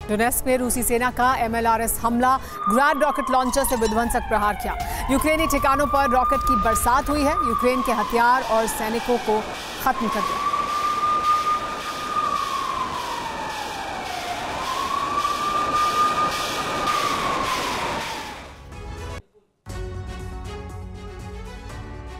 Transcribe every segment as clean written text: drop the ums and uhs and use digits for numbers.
Donetsk में रूसी सेना का MLRS हमला, ग्रैड रॉकेट लॉन्चर से विध्वंसक प्रहार किया। यूक्रेनी ठिकानों पर रॉकेट की बरसात हुई है। यूक्रेन के हथियार और सैनिकों को खत्म कर दिया।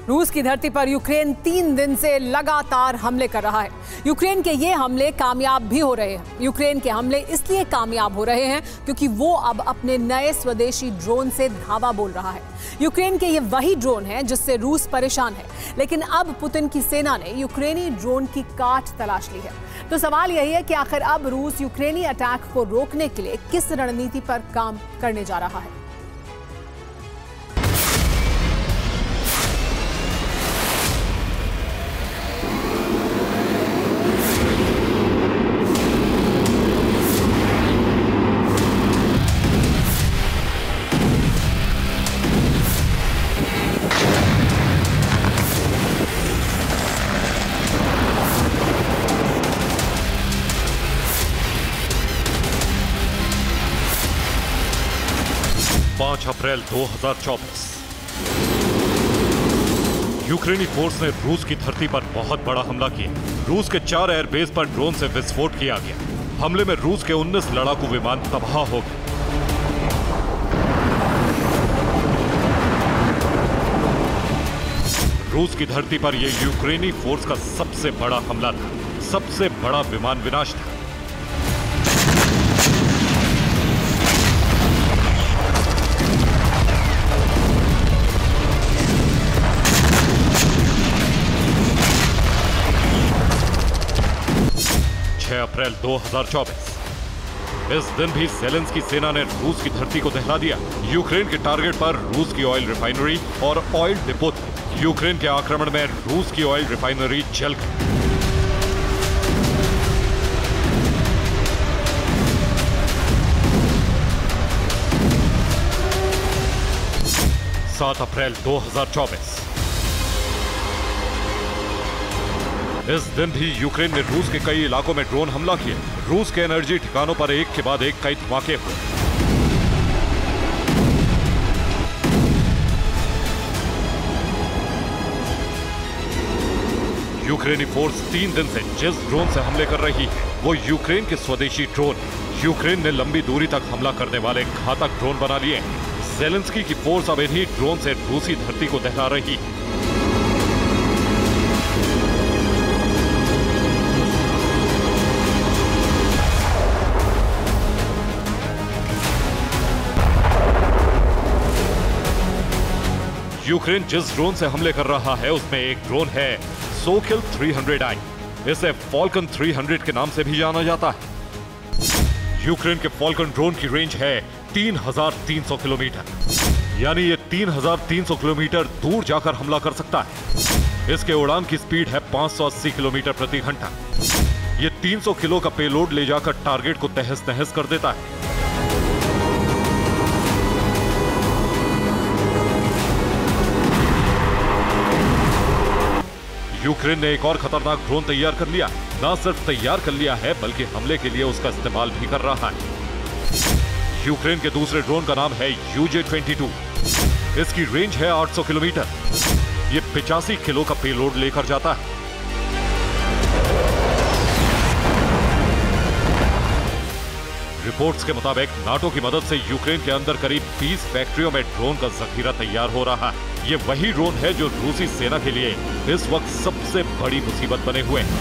रूस की धरती पर यूक्रेन 3 दिन से लगातार हमले कर रहा है। यूक्रेन के ये हमले कामयाब भी हो रहे हैं। यूक्रेन के हमले इसलिए कामयाब हो रहे हैं क्योंकि वो अब अपने नए स्वदेशी ड्रोन से धावा बोल रहा है। यूक्रेन के ये वही ड्रोन हैं जिससे रूस परेशान है, लेकिन अब पुतिन की सेना ने यूक्रेनी ड्रोन की काट तलाश ली है। तो सवाल यही है कि आखिर अब रूस यूक्रेनी अटैक को रोकने के लिए किस रणनीति पर काम करने जा रहा है। अप्रैल 2024 यूक्रेनी फोर्स ने रूस की धरती पर बहुत बड़ा हमला किया। रूस के 4 एयरबेस पर ड्रोन से विस्फोट किया गया। हमले में रूस के 19 लड़ाकू विमान तबाह हो गए। रूस की धरती पर यह यूक्रेनी फोर्स का सबसे बड़ा हमला था, सबसे बड़ा विमान विनाश था। अप्रैल 2024 इस दिन भी ज़ेलेंस्की सेना ने रूस की धरती को दहला दिया। यूक्रेन के टारगेट पर रूस की ऑयल रिफाइनरी और ऑयल डिपो थे। यूक्रेन के आक्रमण में रूस की ऑयल रिफाइनरी जल गई। अप्रैल 2024 इस दिन भी यूक्रेन ने रूस के कई इलाकों में ड्रोन हमला किया। रूस के एनर्जी ठिकानों पर एक के बाद एक कई धमाके हुए। यूक्रेनी फोर्स 3 दिन से जिस ड्रोन से हमले कर रही है वो यूक्रेन के स्वदेशी ड्रोन। यूक्रेन ने लंबी दूरी तक हमला करने वाले घातक ड्रोन बना लिए। ज़ेलेंस्की की फोर्स अब इन्हीं ड्रोन से रूसी धरती को दहला रही है। यूक्रेन जिस ड्रोन से हमले कर रहा है उसमें एक ड्रोन है सोखिल 300i। इसे फॉल्कन 300 के नाम से भी जाना जाता है। यूक्रेन के फॉल्कन ड्रोन की रेंज है 3300 किलोमीटर, यानी ये 3300 किलोमीटर दूर जाकर हमला कर सकता है। इसके उड़ान की स्पीड है 580 किलोमीटर प्रति घंटा। ये 300 किलो का पेलोड ले जाकर टारगेट को तहस नहस कर देता है। यूक्रेन ने एक और खतरनाक ड्रोन तैयार कर लिया। ना सिर्फ तैयार कर लिया है बल्कि हमले के लिए उसका इस्तेमाल भी कर रहा है। यूक्रेन के दूसरे ड्रोन का नाम है UJ-22। इसकी रेंज है 800 किलोमीटर। ये 85 किलो का पेलोड लेकर जाता है। रिपोर्ट्स के मुताबिक नाटो की मदद से यूक्रेन के अंदर करीब 20 फैक्ट्रियों में ड्रोन का जखीरा तैयार हो रहा है। ये वही ड्रोन है जो रूसी सेना के लिए इस वक्त सबसे बड़ी मुसीबत बने हुए हैं।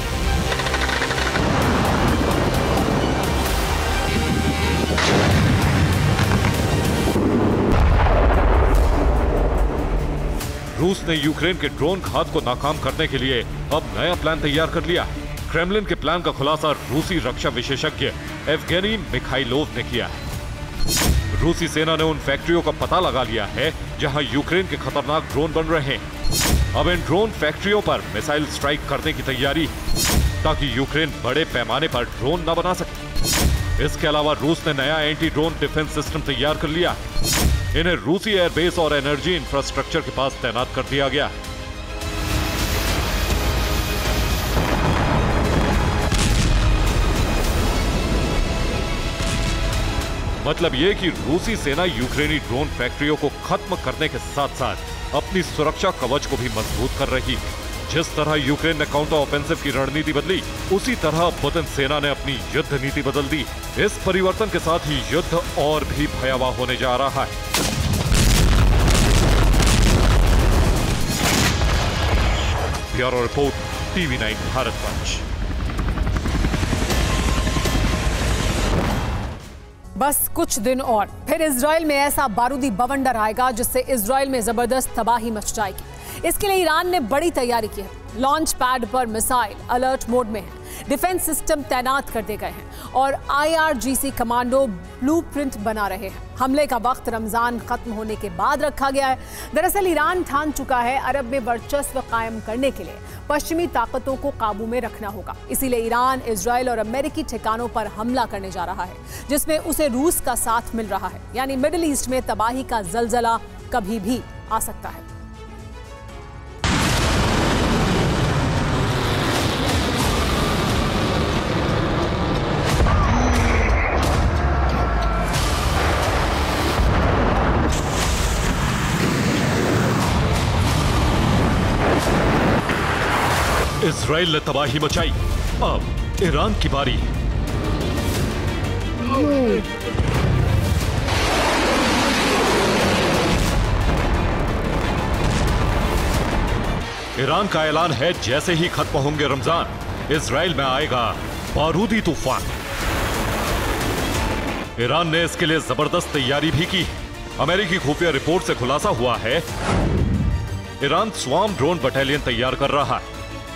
रूस ने यूक्रेन के ड्रोन घात को नाकाम करने के लिए अब नया प्लान तैयार कर लिया है। क्रेमलिन के प्लान का खुलासा रूसी रक्षा विशेषज्ञ एवगेनी मिखाइलोव ने किया है। रूसी सेना ने उन फैक्ट्रियों का पता लगा लिया है जहां यूक्रेन के खतरनाक ड्रोन बन रहे हैं। अब इन ड्रोन फैक्ट्रियों पर मिसाइल स्ट्राइक करने की तैयारी है ताकि यूक्रेन बड़े पैमाने पर ड्रोन न बना सके। इसके अलावा रूस ने नया एंटी ड्रोन डिफेंस सिस्टम तैयार कर लिया। इन्हें रूसी एयरबेस और एनर्जी इंफ्रास्ट्रक्चर के पास तैनात कर दिया गया है। मतलब ये कि रूसी सेना यूक्रेनी ड्रोन फैक्ट्रियों को खत्म करने के साथ साथ अपनी सुरक्षा कवच को भी मजबूत कर रही है। जिस तरह यूक्रेन ने काउंटर ऑफेंसिव की रणनीति बदली, उसी तरह पुतिन सेना ने अपनी युद्ध नीति बदल दी। इस परिवर्तन के साथ ही युद्ध और भी भयावह होने जा रहा है। Bureau report, TV9 भारतवंश। बस कुछ दिन और फिर इजराइल में ऐसा बारूदी बवंडर आएगा जिससे इजराइल में जबरदस्त तबाही मच जाएगी। इसके लिए ईरान ने बड़ी तैयारी की है। लॉन्च पैड पर मिसाइल अलर्ट मोड में है, डिफेंस सिस्टम तैनात कर दिए गए हैं और IRGC कमांडो ब्लूप्रिंट बना रहे हैं। हमले का वक्त रमजान खत्म होने के बाद रखा गया है। दरअसल ईरान ठान चुका है अरब में वर्चस्व कायम करने के लिए पश्चिमी ताकतों को काबू में रखना होगा। इसीलिए ईरान इजराइल और अमेरिकी ठिकानों पर हमला करने जा रहा है, जिसमें उसे रूस का साथ मिल रहा है। यानी मिडिल ईस्ट में तबाही का जलजला कभी भी आ सकता है। इजराइल ने तबाही मचाई, अब ईरान की बारी। ईरान का ऐलान है जैसे ही खत्म होंगे रमजान, इजराइल में आएगा बारूदी तूफान। ईरान ने इसके लिए जबरदस्त तैयारी भी की। अमेरिकी खुफिया रिपोर्ट से खुलासा हुआ है ईरान स्वार्म ड्रोन बटालियन तैयार कर रहा है।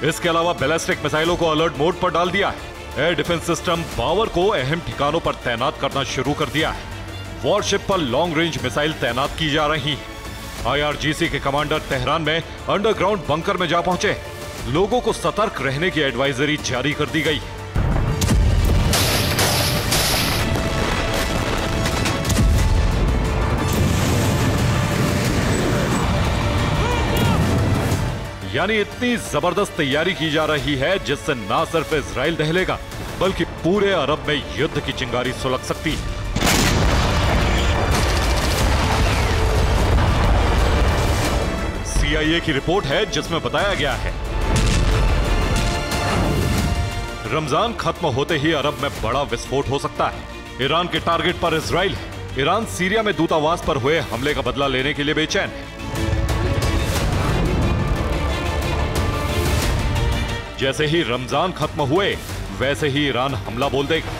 इसके अलावा बैलिस्टिक मिसाइलों को अलर्ट मोड पर डाल दिया है। एयर डिफेंस सिस्टम पावर को अहम ठिकानों पर तैनात करना शुरू कर दिया है। वॉरशिप पर लॉन्ग रेंज मिसाइल तैनात की जा रही है। IRGC के कमांडर तेहरान में अंडरग्राउंड बंकर में जा पहुंचे। लोगों को सतर्क रहने की एडवाइजरी जारी कर दी गई। यानी इतनी जबरदस्त तैयारी की जा रही है जिससे ना सिर्फ इजराइल दहलेगा बल्कि पूरे अरब में युद्ध की चिंगारी सुलग सकती है। CIA की रिपोर्ट है जिसमें बताया गया है रमजान खत्म होते ही अरब में बड़ा विस्फोट हो सकता है। ईरान के टारगेट पर इजराइल है। ईरान सीरिया में दूतावास पर हुए हमले का बदला लेने के लिए बेचैन है। जैसे ही रमजान खत्म हुए वैसे ही ईरान हमला बोल देगा।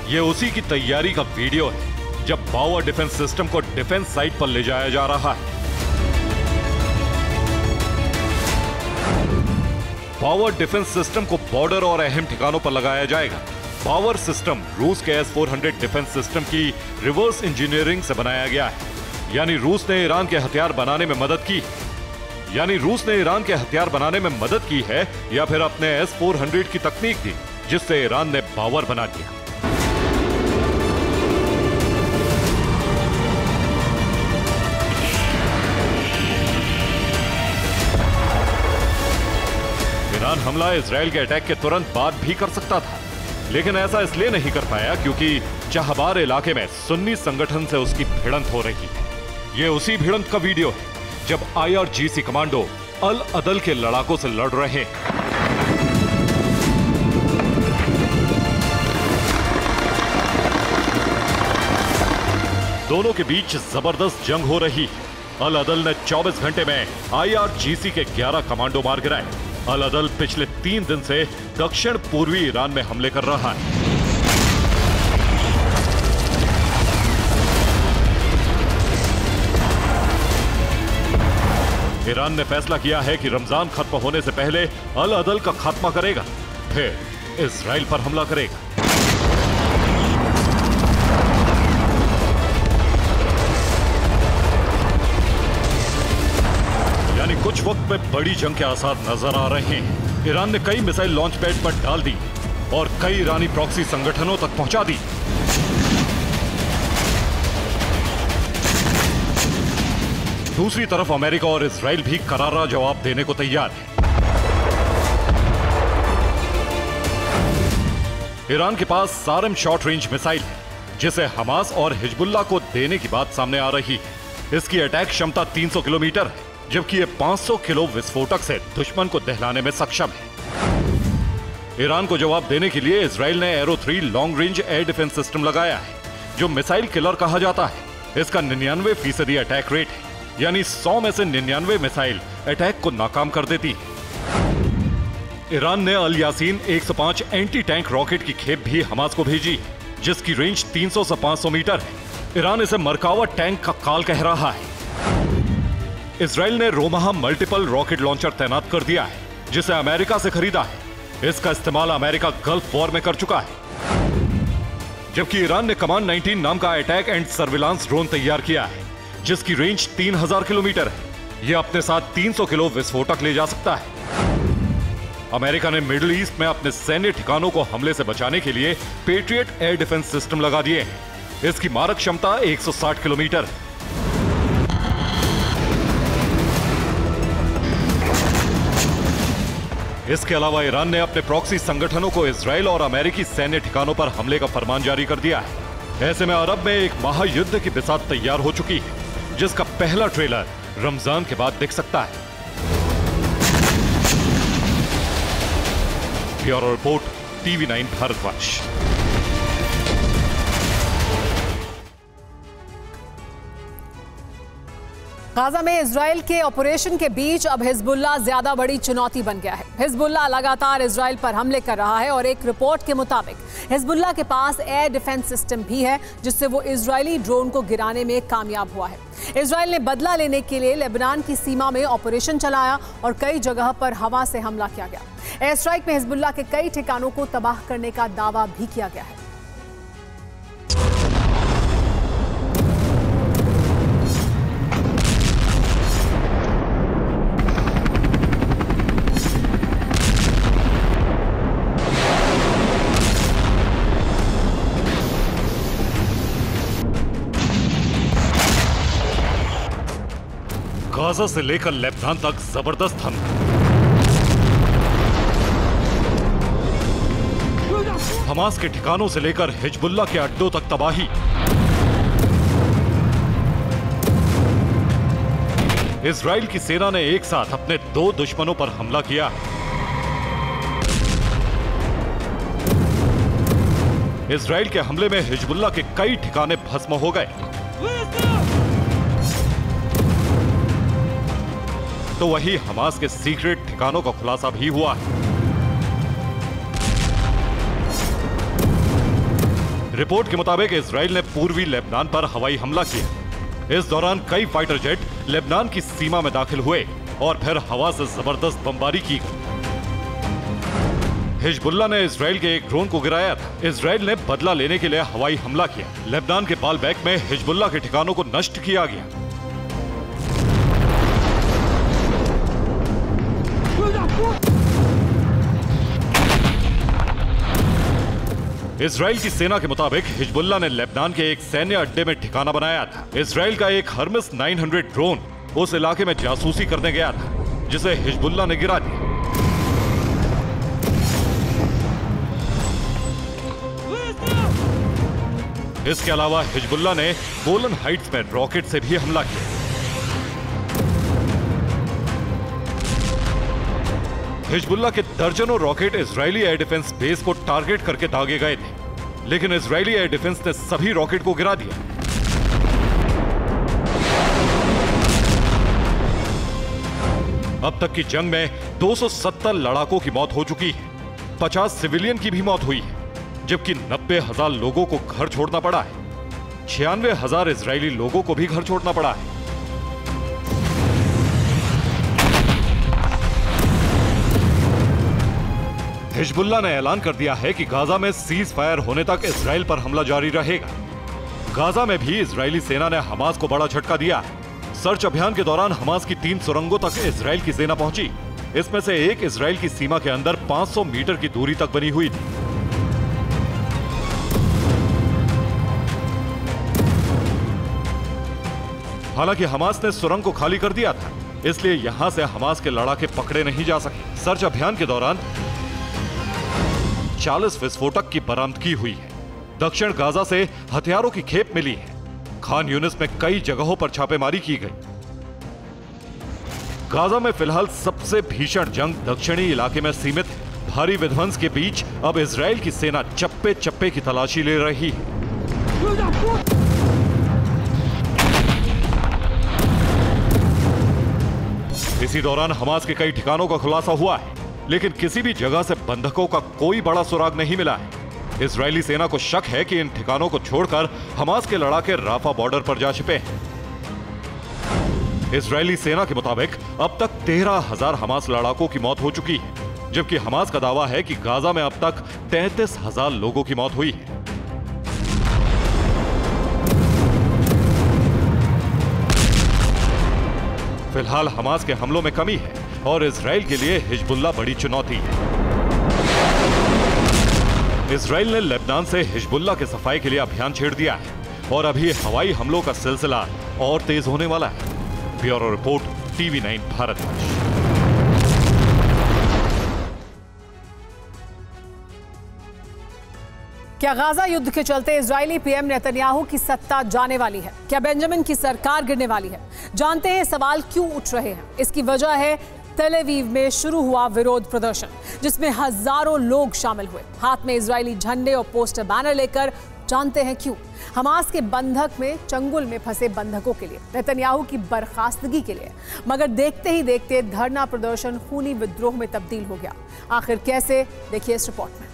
यह उसी की तैयारी का वीडियो है जब पावर डिफेंस सिस्टम को डिफेंस साइट पर ले जाया जा रहा है। पावर डिफेंस सिस्टम को बॉर्डर और अहम ठिकानों पर लगाया जाएगा। पावर सिस्टम रूस के S-400 डिफेंस सिस्टम की रिवर्स इंजीनियरिंग से बनाया गया है। यानी रूस ने ईरान के हथियार बनाने में मदद की है या फिर अपने S-400 की तकनीक दी जिससे ईरान ने पावर बना लिया। ईरान हमला इजराइल के अटैक के तुरंत बाद भी कर सकता था, लेकिन ऐसा इसलिए नहीं कर पाया क्योंकि चाहबार इलाके में सुन्नी संगठन से उसकी भिड़ंत हो रही है। ये उसी भिड़ंत का वीडियो है जब IRGC कमांडो अल अदल के लड़ाकों से लड़ रहे हैं। दोनों के बीच जबरदस्त जंग हो रही है। अल अदल ने 24 घंटे में IRGC के 11 कमांडो मार गिराए। अल अदल पिछले 3 दिन से दक्षिण पूर्वी ईरान में हमले कर रहा है। ईरान ने फैसला किया है कि रमजान खत्म होने से पहले अल अदल का खात्मा करेगा, फिर इजराइल पर हमला करेगा। यानी कुछ वक्त में बड़ी जंग के आसार नजर आ रहे हैं। ईरान ने कई मिसाइल लॉन्च पैड पर डाल दी और कई ईरानी प्रॉक्सी संगठनों तक पहुंचा दी। दूसरी तरफ अमेरिका और इजराइल भी करारा जवाब देने को तैयार है। ईरान के पास सारम शॉर्ट रेंज मिसाइल है, जिसे हमास और हिजबुल्लाह को देने की बात सामने आ रही है। इसकी अटैक क्षमता 300 किलोमीटर है, जबकि ये 500 किलो विस्फोटक से दुश्मन को दहलाने में सक्षम है। ईरान को जवाब देने के लिए इजराइल ने arrow 3 long range air defence system लगाया है, जो मिसाइल किलर कहा जाता है। इसका 99% अटैक रेट है, यानी 100 में से 99 मिसाइल अटैक को नाकाम कर देती है। ईरान ने अल यासीन 105 एंटी टैंक रॉकेट की खेप भी हमास को भेजी, जिसकी रेंज 300 से 500 मीटर है। ईरान इसे मरकावा टैंक का काल कह रहा है। इजराइल ने रोमाहा मल्टीपल रॉकेट लॉन्चर तैनात कर दिया है, जिसे अमेरिका से खरीदा है। इसका इस्तेमाल अमेरिका गल्फ वॉर में कर चुका है। जबकि ईरान ने कमांड 19 नाम का अटैक एंड सर्विलांस ड्रोन तैयार किया है, जिसकी रेंज 3000 किलोमीटर है। यह अपने साथ 300 किलो विस्फोटक ले जा सकता है। अमेरिका ने मिडिल ईस्ट में अपने सैन्य ठिकानों को हमले से बचाने के लिए पेट्रियट एयर डिफेंस सिस्टम लगा दिए हैं। इसकी मारक क्षमता 160 किलोमीटर है। इसके अलावा ईरान ने अपने प्रॉक्सी संगठनों को इजराइल और अमेरिकी सैन्य ठिकानों पर हमले का फरमान जारी कर दिया है। ऐसे में अरब में एक महायुद्ध की बिसात तैयार हो चुकी है, जिसका पहला ट्रेलर रमजान के बाद दिख सकता है। Bureau report, TV9 Bharatvarsh. Gaza में इजराइल के ऑपरेशन के बीच अब हिजबुल्लाह ज्यादा बड़ी चुनौती बन गया है। हिजबुल्लाह लगातार इजराइल पर हमले कर रहा है और एक रिपोर्ट के मुताबिक हिजबुल्लाह के पास एयर डिफेंस सिस्टम भी है, जिससे वो इजरायली ड्रोन को गिराने में कामयाब हुआ है। इजराइल ने बदला लेने के लिए लेबनान की सीमा में ऑपरेशन चलाया और कई जगह पर हवा से हमला किया गया। एयर स्ट्राइक में हिजबुल्लाह के कई ठिकानों को तबाह करने का दावा भी किया गया है। गाजा से लेकर लेबनान तक जबरदस्त हमला। हमास के ठिकानों से लेकर हिजबुल्लाह के अड्डों तक तबाही। इजराइल की सेना ने एक साथ अपने 2 दुश्मनों पर हमला किया। इजराइल के हमले में हिजबुल्लाह के कई ठिकाने भस्म हो गए। तो वही हमास के सीक्रेट ठिकानों का खुलासा भी हुआ है। रिपोर्ट के मुताबिक इजराइल ने पूर्वी लेबनान पर हवाई हमला किया। इस दौरान कई फाइटर जेट लेबनान की सीमा में दाखिल हुए और फिर हवा से जबरदस्त बमबारी की गई। हिजबुल्लाह ने इजराइल के एक ड्रोन को गिराया था। इजराइल ने बदला लेने के लिए हवाई हमला किया। लेबनान के बालबेक में हिजबुल्लाह के ठिकानों को नष्ट किया गया। इजराइल की सेना के मुताबिक हिजबुल्लाह ने लेबनान के एक सैन्य अड्डे में ठिकाना बनाया था। इजराइल का एक हर्मेस 900 ड्रोन उस इलाके में जासूसी करने गया था, जिसे हिजबुल्लाह ने गिरा दिया। इसके अलावा हिजबुल्लाह ने गोलन हाइट्स में रॉकेट से भी हमला किया। हिजबुल्लाह के दर्जनों rocket Israeli air defence base को टारगेट करके दागे गए थे, लेकिन इजरायली एयर डिफेंस ने सभी रॉकेट को गिरा दिया। अब तक की जंग में 270 लड़ाकों की मौत हो चुकी है। 50 सिविलियन की भी मौत हुई है, जबकि 90,000 लोगों को घर छोड़ना पड़ा है। 96,000 इजरायली लोगों को भी घर छोड़ना पड़ा है। हिजबुल्लाह ने ऐलान कर दिया है कि गाजा में सीज फायर होने तक इजराइल पर हमला जारी रहेगा। गाजा में भी इजरायली सेना ने हमास को बड़ा झटका दिया है। सर्च अभियान के दौरान हमास की 3 सुरंगों तक इजराइल की सेना पहुंची। इसमें से एक इजराइल की सीमा के अंदर 500 मीटर की दूरी तक बनी हुई थी। हालांकि हमास ने सुरंग को खाली कर दिया था, इसलिए यहां से हमास के लड़ाके पकड़े नहीं जा सके। सर्च अभियान के दौरान 40 विस्फोटक की बरामदगी हुई है। दक्षिण गाजा से हथियारों की खेप मिली है। खान यूनिस में कई जगहों पर छापेमारी की गई। गाजा में फिलहाल सबसे भीषण जंग दक्षिणी इलाके में सीमित है। भारी विध्वंस के बीच अब इजराइल की सेना चप्पे चप्पे की तलाशी ले रही है। इसी दौरान हमास के कई ठिकानों का खुलासा हुआ है, लेकिन किसी भी जगह से बंधकों का कोई बड़ा सुराग नहीं मिला है। इजरायली सेना को शक है कि इन ठिकानों को छोड़कर हमास के लड़ाके राफा बॉर्डर पर जा छिपे हैं। इजरायली सेना के मुताबिक अब तक 13,000 हमास लड़ाकों की मौत हो चुकी है, जबकि हमास का दावा है कि गाजा में अब तक 33,000 लोगों की मौत हुई है। फिलहाल हमास के हमलों में कमी है और इजराइल के लिए हिजबुल्लाह बड़ी चुनौती है। इजराइल ने लेबनान से हिजबुल्लाह के सफाई के लिए अभियान छेड़ दिया है और अभी हवाई हमलों का सिलसिला और तेज होने वाला है। Bureau report, TV9 Bharatvarsh. क्या गाजा युद्ध के चलते इजरायली पीएम नेतन्याहू की सत्ता जाने वाली है? क्या बेंजामिन की सरकार गिरने वाली है? जानते हैं सवाल क्यों उठ रहे हैं। इसकी वजह है तेल अवीव में शुरू हुआ विरोध प्रदर्शन, जिसमें हजारों लोग शामिल हुए, हाथ में इजरायली झंडे और पोस्टर बैनर लेकर। जानते हैं क्यों? हमास के बंधक में चंगुल में फंसे बंधकों के लिए, नेतन्याहू की बर्खास्तगी के लिए। मगर देखते ही देखते धरना प्रदर्शन खूनी विद्रोह में तब्दील हो गया। आखिर कैसे, देखिए इस रिपोर्ट में।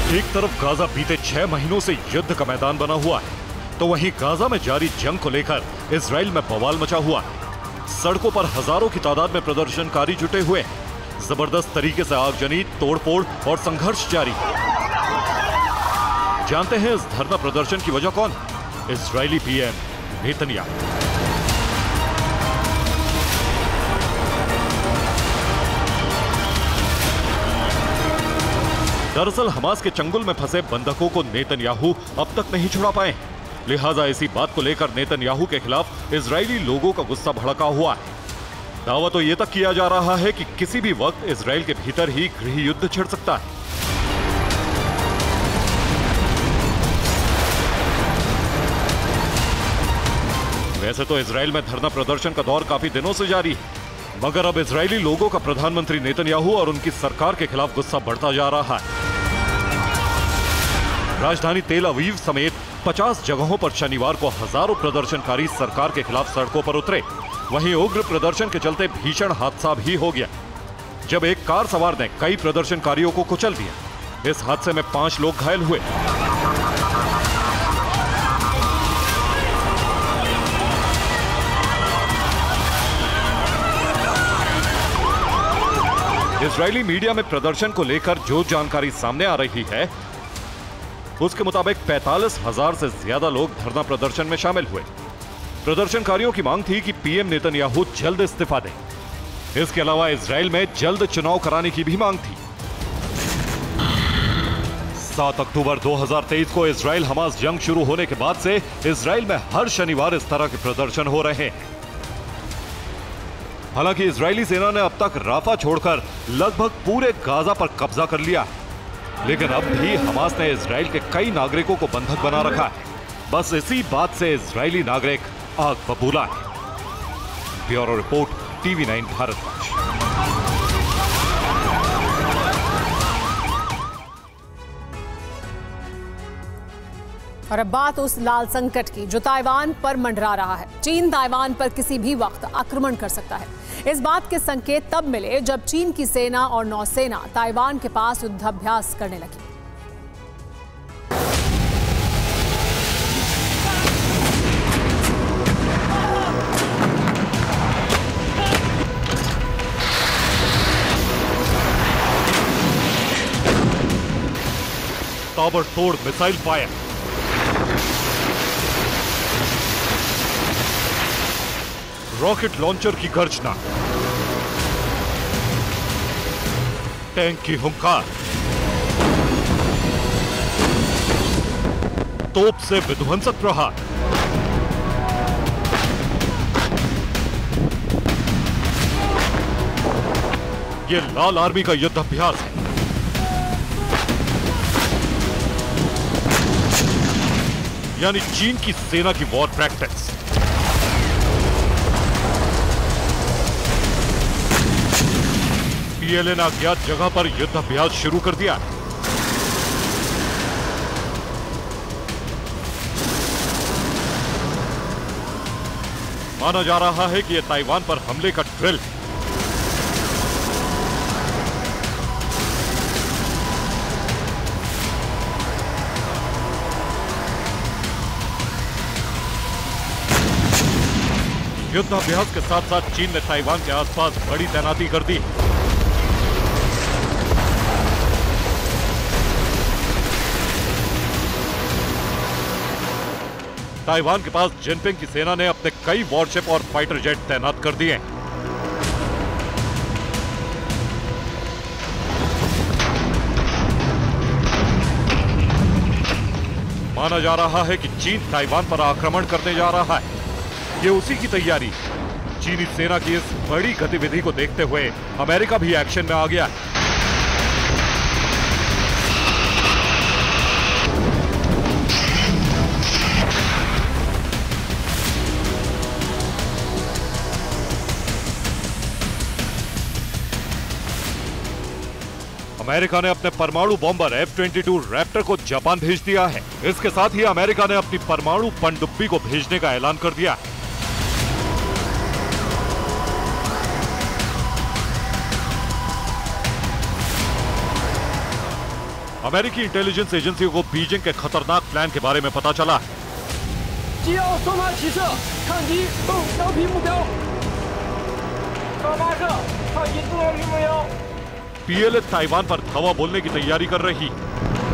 एक तरफ गाजा बीते 6 महीनों से युद्ध का मैदान बना हुआ है, तो वहीं गाजा में जारी जंग को लेकर इजराइल में बवाल मचा हुआ है। सड़कों पर हजारों की तादाद में प्रदर्शनकारी जुटे हुए हैं। जबरदस्त तरीके से आगजनी, तोड़फोड़ और संघर्ष जारी है। जानते हैं इस धरना प्रदर्शन की वजह कौन है? Israeli PM Netanyahu. दरअसल हमास के चंगुल में फंसे बंधकों को नेतन्याहू अब तक नहीं छुड़ा पाए, लिहाजा इसी बात को लेकर नेतन्याहू के खिलाफ इजरायली लोगों का गुस्सा भड़का हुआ है। दावा तो यह तक किया जा रहा है कि किसी भी वक्त इजराइल के भीतर ही गृह युद्ध छिड़ सकता है। वैसे तो इजराइल में धरना प्रदर्शन का दौर काफी दिनों से जारी है, मगर अब इजरायली लोगों का प्रधानमंत्री नेतन्याहू और उनकी सरकार के खिलाफ गुस्सा बढ़ता जा रहा है। राजधानी तेल अवीव समेत 50 जगहों पर शनिवार को हजारों प्रदर्शनकारी सरकार के खिलाफ सड़कों पर उतरे। वहीं उग्र प्रदर्शन के चलते भीषण हादसा भी हो गया, जब एक कार सवार ने कई प्रदर्शनकारियों को कुचल दिया। इस हादसे में 5 लोग घायल हुए। इजरायली मीडिया में प्रदर्शन को लेकर जो जानकारी सामने आ रही है, उसके मुताबिक 45,000 से ज्यादा लोग धरना प्रदर्शन में शामिल हुए। प्रदर्शनकारियों की मांग थी कि पीएम नेतन्याहू जल्द इस्तीफा दें। इसके अलावा इजराइल में जल्द चुनाव कराने की भी मांग थी। 7 अक्टूबर 2023 को इजराइल हमास जंग शुरू होने के बाद से इजराइल में हर शनिवार इस तरह के प्रदर्शन हो रहे हैं। हालांकि इजरायली सेना ने अब तक राफा छोड़कर लगभग पूरे गाजा पर कब्जा कर लिया है, लेकिन अब भी हमास ने इजराइल के कई नागरिकों को बंधक बना रखा है। बस इसी बात से इजरायली नागरिक आग बबूला है। Bureau report, TV9 Bharatvarsh. और अब बात उस लाल संकट की जो ताइवान पर मंडरा रहा है। चीन ताइवान पर किसी भी वक्त आक्रमण कर सकता है। इस बात के संकेत तब मिले जब चीन की सेना और नौसेना ताइवान के पास युद्धाभ्यास करने लगी। ताबड़तोड़ मिसाइल फायर, रॉकेट लॉन्चर की गर्जना, टैंक की हुंकार, तोप से विध्वंसक प्रहार, ये लाल आर्मी का युद्ध अभ्यास है। यानी चीन की सेना की वॉर प्रैक्टिस। पीएलए ने अज्ञात जगह पर युद्ध अभ्यास शुरू कर दिया। माना जा रहा है कि यह ताइवान पर हमले का ड्रिल है। युद्धाभ्यास के साथ साथ चीन ने ताइवान के आसपास बड़ी तैनाती कर दी। ताइवान के पास जिनपिंग की सेना ने अपने कई वॉरशिप और फाइटर जेट तैनात कर दिए। माना जा रहा है कि चीन ताइवान पर आक्रमण करने जा रहा है। ये उसी की तैयारी। चीनी सेना की इस बड़ी गतिविधि को देखते हुए अमेरिका भी एक्शन में आ गया है। अमेरिका ने अपने परमाणु बॉम्बर F-22 रैप्टर को जापान भेज दिया है। इसके साथ ही अमेरिका ने अपनी परमाणु पनडुब्बी को भेजने का ऐलान कर दिया है। अमेरिकी इंटेलिजेंस एजेंसी को बीजिंग के खतरनाक प्लान के बारे में पता चला है। पीएलए ताइवान पर धावा बोलने की तैयारी कर रही है।